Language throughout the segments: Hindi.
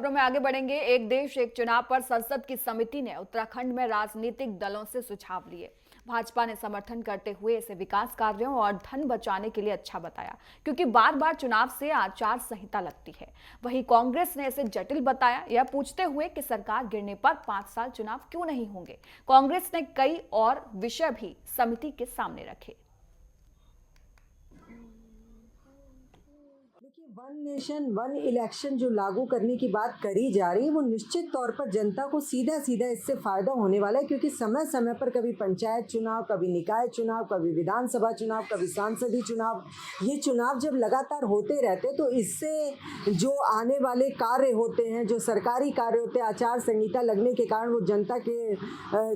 खबरों में आगे बढ़ेंगे। एक देश एक चुनाव पर संसद की समिति ने उत्तराखंड में राजनीतिक दलों से सुझाव लिए। भाजपा ने समर्थन करते हुए इसे विकास कार्यों और धन बचाने के लिए अच्छा बताया, क्योंकि बार बार चुनाव से आचार संहिता लगती है। वहीं कांग्रेस ने इसे जटिल बताया, यह पूछते हुए कि सरकार गिरने पर 5 साल चुनाव क्यों नहीं होंगे। कांग्रेस ने कई और विषय भी समिति के सामने रखे। देखिए, वन नेशन वन इलेक्शन जो लागू करने की बात करी जा रही है, वो निश्चित तौर पर जनता को सीधा सीधा इससे फायदा होने वाला है, क्योंकि समय समय पर कभी पंचायत चुनाव, कभी निकाय चुनाव, कभी विधानसभा चुनाव, कभी सांसदीय चुनाव, ये चुनाव जब लगातार होते रहते तो इससे जो आने वाले कार्य होते हैं, जो सरकारी कार्य होते हैं, आचार संहिता लगने के कारण वो जनता के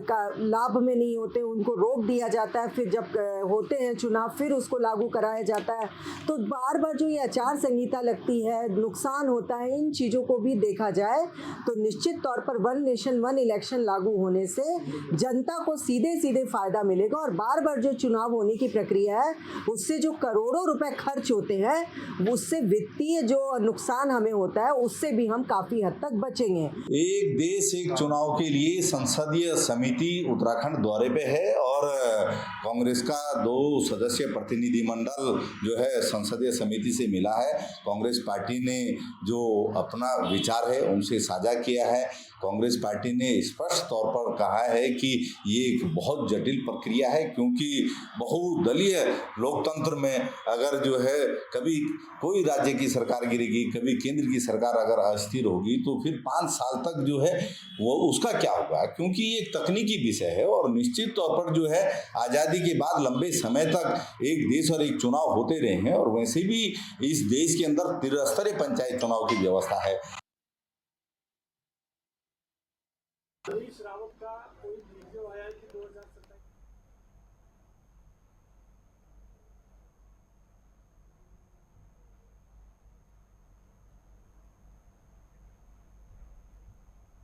का लाभ में नहीं होते, उनको रोक दिया जाता है। फिर जब होते हैं चुनाव, फिर उसको लागू कराया जाता है। तो बार बार जो ये आचार संहिता लगती है, नुकसान होता है, इन चीज़ों को भी देखा जाए तो निश्चित तौर पर वन नेशन वन इलेक्शन लागू होने से जनता को सीधे सीधे फायदा मिलेगा। और बार बार जो चुनाव होने की प्रक्रिया है, उससे जो करोड़ों रुपए खर्च होते हैं, उससे वित्तीय जो नुकसान हमें होता है, उससे भी हम काफी हद तक बचेंगे। एक देश एक चुनाव के लिए संसदीय समिति उत्तराखंड दौरे पे है और कांग्रेस का 2 सदस्यीय प्रतिनिधिमंडल जो है संसदीय समिति से मिला है। कांग्रेस पार्टी ने जो अपना विचार है उनसे साझा किया है। कांग्रेस पार्टी ने स्पष्ट तौर पर कहा है कि ये एक बहुत जटिल प्रक्रिया है, क्योंकि बहुदलीय लोकतंत्र में अगर जो है कभी कोई राज्य की सरकार गिरेगी, कभी केंद्र की सरकार अगर अस्थिर होगी, तो फिर 5 साल तक जो है वो उसका क्या होगा, क्योंकि ये एक तकनीकी विषय है। और निश्चित तौर पर जो है आज़ादी के बाद लंबे समय तक एक देश और एक चुनाव होते रहे हैं, और वैसे भी इस देश के अंदर त्रिस्तरीय पंचायत चुनाव की व्यवस्था है। हरीश रावत का कोई वीडियो आया कि 2017